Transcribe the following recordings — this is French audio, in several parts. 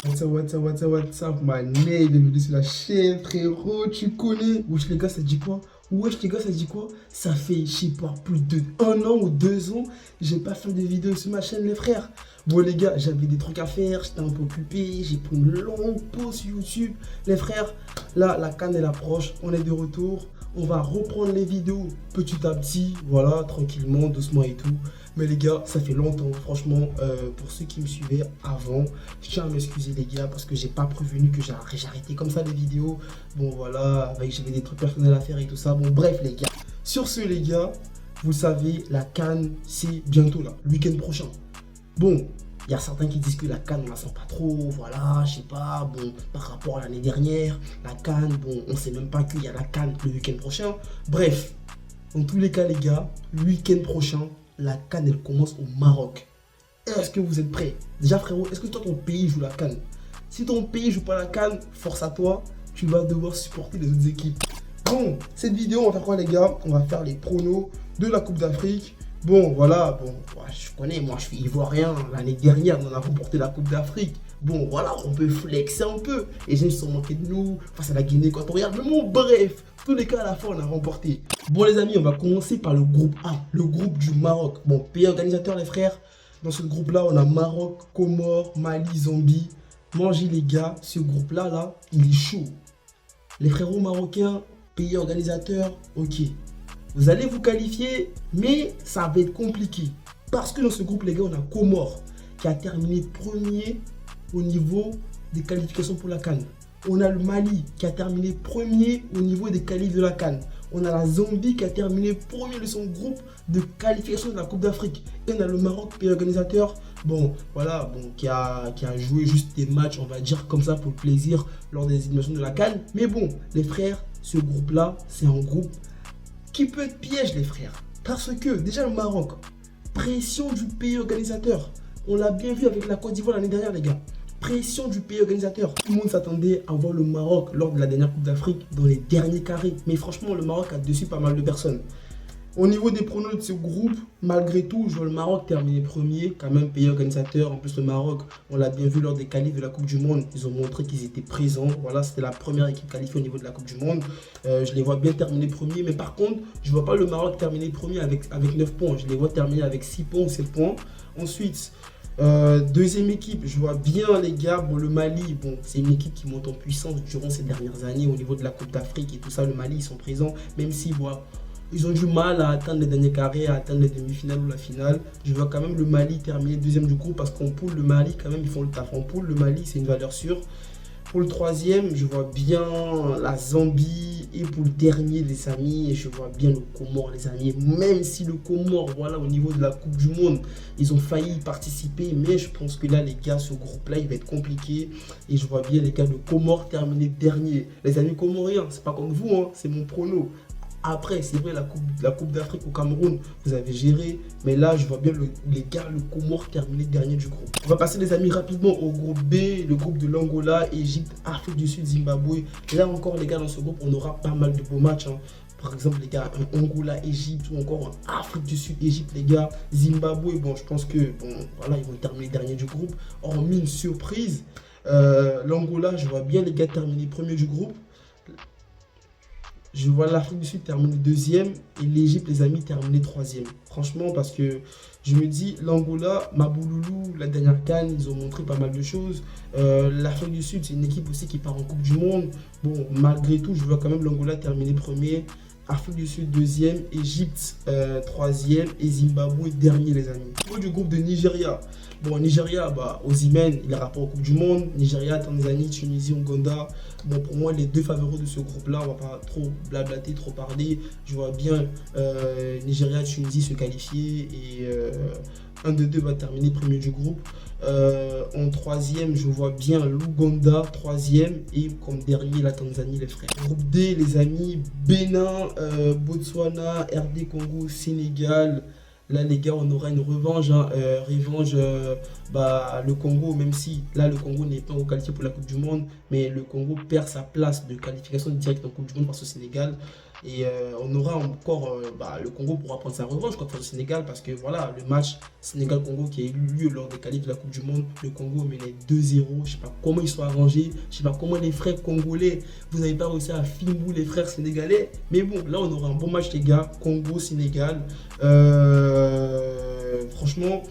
What's up, my name, bienvenue sur la chaîne, frérot, tu connais. Wesh les gars, ça dit quoi? Ça fait, je sais pas, plus de 1 an ou 2 ans, j'ai pas fait de vidéo sur ma chaîne, les frères. Bon les gars, j'avais des trucs à faire, j'étais un peu occupé, j'ai pris une longue pause sur YouTube. Les frères, là, la CAN elle approche, on est de retour. On va reprendre les vidéos petit à petit, voilà, tranquillement, doucement et tout. Mais les gars, ça fait longtemps, franchement, pour ceux qui me suivaient avant, je tiens à m'excuser les gars, parce que j'ai pas prévenu que j'ai arrêté comme ça les vidéos. Bon voilà, j'avais des trucs personnels à faire et tout ça. Bon bref les gars, sur ce les gars, vous savez, la CAN, c'est bientôt là, le week-end prochain. Bon, il y a certains qui disent que la CAN, on la sent pas trop, voilà, je sais pas, bon, par rapport à l'année dernière, la CAN, bon, on sait même pas qu'il y a la CAN le week-end prochain. Bref, dans tous les cas, les gars, le week-end prochain, la CAN, elle commence au Maroc. Est-ce que vous êtes prêts? Déjà, frérot, est-ce que toi, ton pays joue la CAN? Si ton pays joue pas la CAN, force à toi, tu vas devoir supporter les autres équipes. Bon, cette vidéo, on va faire quoi, les gars? On va faire les pronos de la Coupe d'Afrique. Bon, voilà, bon, je connais, moi je suis ivoirien. L'année dernière, on a remporté la Coupe d'Afrique. Bon, voilà, on peut flexer un peu. Et gens sont moqués de nous face à la Guinée équatoriale. Mais bon, bref, tous les cas, à la fin, on a remporté. Bon, les amis, on va commencer par le groupe A, le groupe du Maroc. Bon, pays organisateur, les frères. Dans ce groupe-là, on a Maroc, Comores, Mali, Zambie. Mangez, les gars, ce groupe-là, là, il est chaud. Les frérots marocains, pays organisateur, ok. Vous allez vous qualifier, mais ça va être compliqué. Parce que dans ce groupe, les gars, on a Comores qui a terminé premier au niveau des qualifications pour la CAN. On a le Mali qui a terminé premier au niveau des qualifs de la CAN. On a la Zambie qui a terminé premier de son groupe de qualification de la Coupe d'Afrique. Et on a le Maroc, pays organisateur, bon, voilà, bon, qui a joué juste des matchs, on va dire comme ça, pour le plaisir lors des éliminations de la CAN. Mais bon, les frères, ce groupe-là, c'est un groupe qui peut être piège, les frères. Parce que, déjà, le Maroc, pression du pays organisateur. On l'a bien vu avec la Côte d'Ivoire l'année dernière, les gars. Pression du pays organisateur. Tout le monde s'attendait à voir le Maroc lors de la dernière Coupe d'Afrique dans les derniers carrés. Mais franchement, le Maroc a dessus pas mal de personnes. Au niveau des pronos de ce groupe, malgré tout, je vois le Maroc terminer premier, quand même pays organisateur. En plus, le Maroc, on l'a bien vu lors des qualifs de la Coupe du Monde. Ils ont montré qu'ils étaient présents. Voilà, c'était la première équipe qualifiée au niveau de la Coupe du Monde. Je les vois bien terminer premier. Mais par contre, je ne vois pas le Maroc terminer premier avec 9 points. Je les vois terminer avec 6 points ou 7 points. Ensuite, deuxième équipe, je vois bien les gars, bon, le Mali, bon, c'est une équipe qui monte en puissance durant ces dernières années au niveau de la Coupe d'Afrique et tout ça. Le Mali, ils sont présents, même si bon, ils ont du mal à atteindre les derniers carrés, à atteindre les demi-finales ou la finale. Je vois quand même le Mali terminer deuxième du groupe parce qu'en poule, le Mali, quand même, ils font le taf. En poule, le Mali, c'est une valeur sûre. Pour le troisième, je vois bien la Zambie. Et pour le dernier, les amis, je vois bien le Comores, les amis. Même si le Comores, voilà, au niveau de la Coupe du Monde, ils ont failli y participer. Mais je pense que là, les gars, ce groupe-là, il va être compliqué. Et je vois bien les gars de Comores terminer dernier. Les amis comoriens, c'est pas comme vous, hein, c'est mon prono. Après, c'est vrai, la coupe d'Afrique au Cameroun, vous avez géré. Mais là, je vois bien les gars, le Comores terminer dernier du groupe. On va passer, les amis, rapidement au groupe B, le groupe de l'Angola, Égypte, Afrique du Sud, Zimbabwe. Et là encore, les gars, dans ce groupe, on aura pas mal de beaux matchs, hein. Par exemple, les gars, un Angola, Égypte ou encore un Afrique du Sud, Égypte, les gars. Zimbabwe, bon, je pense que, bon, voilà, ils vont terminer dernier du groupe. Hormis une surprise, l'Angola, je vois bien les gars terminer premier du groupe. Je vois l'Afrique du Sud terminer deuxième et l'Égypte, les amis, terminer troisième. Franchement, parce que je me dis, l'Angola, Mabouloulou, la dernière CAN, ils ont montré pas mal de choses. L'Afrique du Sud, c'est une équipe aussi qui part en Coupe du Monde. Bon, malgré tout, je vois quand même l'Angola terminer premier. Afrique du Sud deuxième, Égypte troisième et Zimbabwe dernier, les amis. Au niveau du groupe de Nigeria, bon, Nigeria, bah, Osimhen, il a rapport au Coupe du Monde. Nigeria, Tanzanie, Tunisie, Ouganda. Bon, pour moi, les deux favoris de ce groupe-là, on va pas trop blablater, trop parler. Je vois bien Nigeria, Tunisie se qualifier et un de deux va terminer premier du groupe. En troisième, je vois bien l'Ouganda, troisième, et comme dernier, la Tanzanie, les frères. Groupe D, les amis, Bénin, Botswana, RD Congo, Sénégal. Là, les gars, on aura une revanche, hein, le Congo, même si là, le Congo n'est pas qualifié pour la Coupe du Monde, mais le Congo perd sa place de qualification directe en Coupe du Monde face au Sénégal. Et on aura encore, le Congo pourra prendre sa revanche contre le Sénégal parce que voilà, le match Sénégal-Congo qui a eu lieu lors des qualifs de la Coupe du Monde, le Congo menait 2-0. Je sais pas comment ils sont arrangés, je sais pas comment les frères congolais, vous n'avez pas réussi à filmer les frères sénégalais. Mais bon, là on aura un bon match les gars, Congo-Sénégal. Franchement,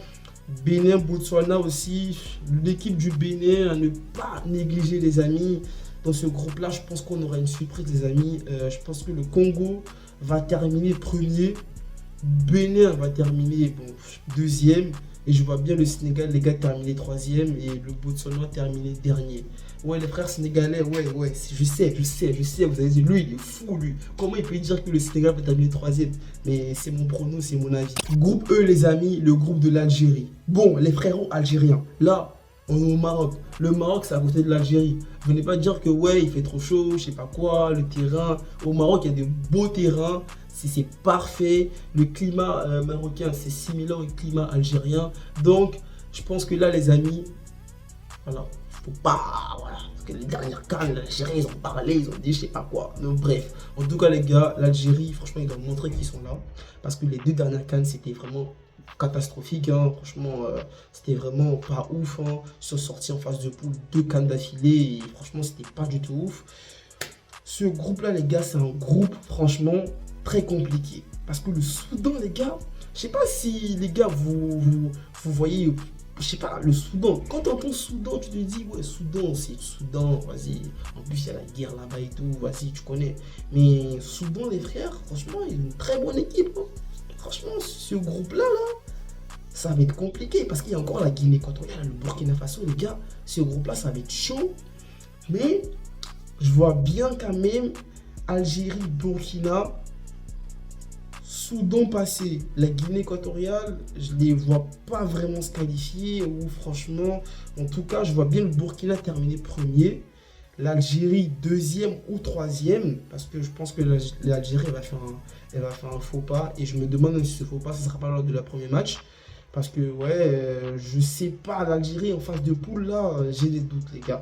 Bénin, Botswana aussi, l'équipe du Bénin à ne pas négliger les amis. Dans ce groupe-là, je pense qu'on aura une surprise les amis. Je pense que le Congo va terminer premier, Bénin va terminer deuxième, et je vois bien le Sénégal, les gars, terminer troisième, et le Botswana terminer dernier. Ouais, les frères sénégalais, ouais, je sais, vous avez dit, lui, il est fou, lui. Comment il peut dire que le Sénégal va terminer troisième? Mais c'est mon prono, c'est mon avis. Groupe E, les amis, le groupe de l'Algérie. Bon, les frérots algériens, là, on est au Maroc. Le Maroc, c'est à côté de l'Algérie. Venez pas dire que, ouais, il fait trop chaud, je sais pas quoi, le terrain. Au Maroc, il y a de beaux terrains. C'est parfait. Le climat marocain, c'est similaire au climat algérien. Donc, je pense que là, les amis, voilà, faut pas, voilà. Parce que les dernières cannes, l'Algérie, ils ont parlé, ils ont dit je sais pas quoi. Donc, bref, en tout cas, les gars, l'Algérie, franchement, ils doivent montrer qu'ils sont là. Parce que les deux dernières cannes, c'était vraiment catastrophique. Hein. Franchement, c'était vraiment pas ouf. Hein. Ils sont sortis en phase de poule 2 cannes d'affilée. Et franchement, c'était pas du tout ouf. Ce groupe-là, les gars, c'est un groupe, franchement, très compliqué. Parce que le Soudan, les gars, je sais pas si les gars, vous voyez, je sais pas, le Soudan. Quand tu entends Soudan, tu te dis, ouais, Soudan, c'est Soudan, vas-y. En plus, il y a la guerre là-bas et tout, vas-y, tu connais. Mais Soudan, les frères, franchement, ils ont une très bonne équipe. Hein. Franchement, ce groupe-là, ça va être compliqué. Parce qu'il y a encore la Guinée équatoriale, le Burkina Faso, les gars. Ce groupe-là, ça va être chaud. Mais je vois bien quand même Algérie, Burkina, Soudan passé. La Guinée équatoriale, je ne les vois pas vraiment se qualifier. Ou franchement, en tout cas, je vois bien le Burkina terminer premier. L'Algérie deuxième ou troisième. Parce que je pense que l'Algérie va faire un faux pas. Et je me demande si ce faux pas, ce ne sera pas lors de la première match. Parce que, ouais, je sais pas, l'Algérie en phase de poule, là, j'ai des doutes, les gars.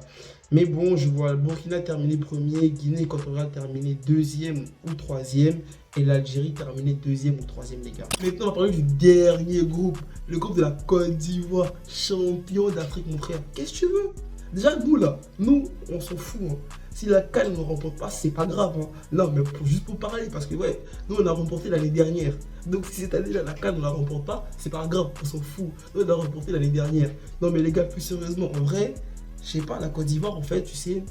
Mais bon, je vois le Burkina terminer premier, Guinée équatoriale terminer deuxième ou troisième, et l'Algérie terminer deuxième ou troisième, les gars. Maintenant, on va parler du dernier groupe, le groupe de la Côte d'Ivoire, champion d'Afrique, mon frère. Qu'est-ce que tu veux? Déjà, nous, là, nous, on s'en fout, hein. Si la CAN ne remporte pas, c'est pas grave. Hein. Non, mais juste pour parler, parce que ouais, nous on a remporté l'année dernière. Donc si cette année-là, la CAN ne la remporte pas, c'est pas grave, on s'en fout. Nous on a remporté l'année dernière. Non mais les gars, plus sérieusement, en vrai, je sais pas, la Côte d'Ivoire, en fait, tu sais,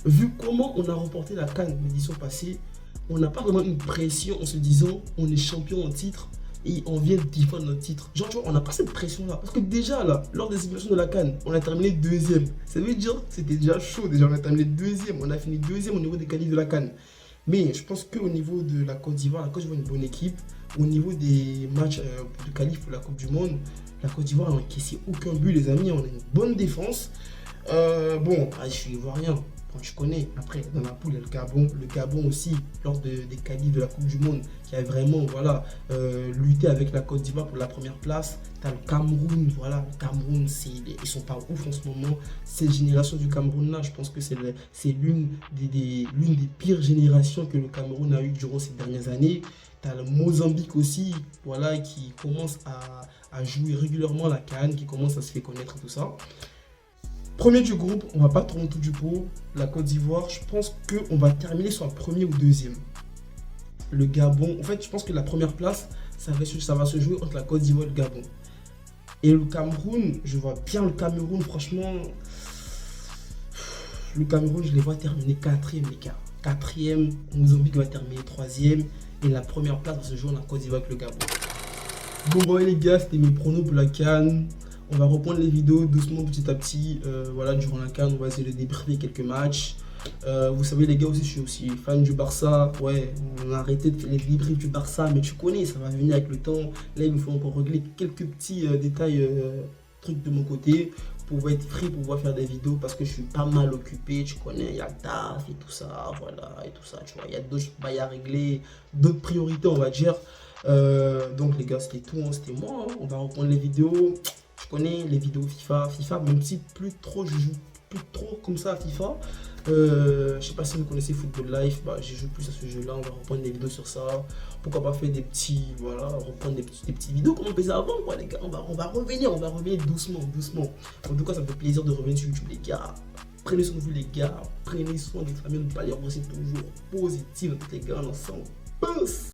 vu comment on a remporté la CAN l'édition passée, on n'a pas vraiment une pression en se disant on est champion en titre et on vient défendre notre titre. Genre, tu vois, on n'a pas cette pression-là. Parce que déjà, là, lors des éliminations de la CAN, on a terminé deuxième. Ça veut dire que c'était déjà chaud. Déjà, on a terminé deuxième. On a fini deuxième au niveau des qualifs de la CAN. Mais je pense qu'au niveau de la Côte d'Ivoire, la Côte d'Ivoire est une bonne équipe. Au niveau des matchs de qualif pour la Coupe du Monde, la Côte d'Ivoire n'a encaissé aucun but, les amis. On a une bonne défense. Bon, je suis ivoirien. Je connais, après dans la poule il y a le Gabon aussi, lors des qualifs de la Coupe du Monde, qui a vraiment lutté avec la Côte d'Ivoire pour la première place. Tu as le Cameroun, voilà, le Cameroun, ils sont pas ouf en ce moment. Cette génération du Cameroun là, je pense que c'est l'une des pires générations que le Cameroun a eu durant ces dernières années. Tu as le Mozambique aussi, voilà, qui commence à jouer régulièrement la CAN, qui commence à se faire connaître et tout ça. Premier du groupe, on va pas tourner tout du pot. La Côte d'Ivoire, je pense qu'on va terminer sur un premier ou deuxième. Le Gabon, en fait, je pense que la première place, ça va se jouer entre la Côte d'Ivoire et le Gabon. Et le Cameroun, je vois bien le Cameroun, franchement. Le Cameroun, je les vois terminer quatrième, les gars. Quatrième, Mozambique va terminer troisième. Et la première place va se jouer entre la Côte d'Ivoire et le Gabon. Bon, les gars, c'était mes pronos pour la CAN. On va reprendre les vidéos doucement, petit à petit. Voilà, durant la CAN, on va essayer de débriefer quelques matchs. Vous savez, les gars, aussi, je suis aussi fan du Barça. Ouais, on a arrêté de faire les débriefs du Barça, mais tu connais, ça va venir avec le temps. Là, il nous faut encore régler quelques petits détails, trucs de mon côté, pour pouvoir être free, pour pouvoir faire des vidéos, parce que je suis pas mal occupé. Tu connais, il y a le taf et tout ça, voilà, et tout ça, tu vois. Il y a d'autres bails à régler, d'autres priorités, on va dire. Donc, les gars, c'était tout, hein, c'était moi. Hein. On va reprendre les vidéos. Je connais les vidéos FIFA, même si plus trop je joue plus trop comme ça à FIFA. Je sais pas si vous connaissez Football Life, bah, je joue plus à ce jeu-là, on va reprendre des vidéos sur ça. Pourquoi pas faire des petits, voilà, reprendre des petites vidéos comme on faisait avant, quoi, les gars. On va revenir doucement, doucement. En tout cas, ça me fait plaisir de revenir sur YouTube, les gars. Prenez soin de vous, les gars. Prenez soin de votre famille, ne pas les rosser toujours positive, les gars, ensemble. Peace.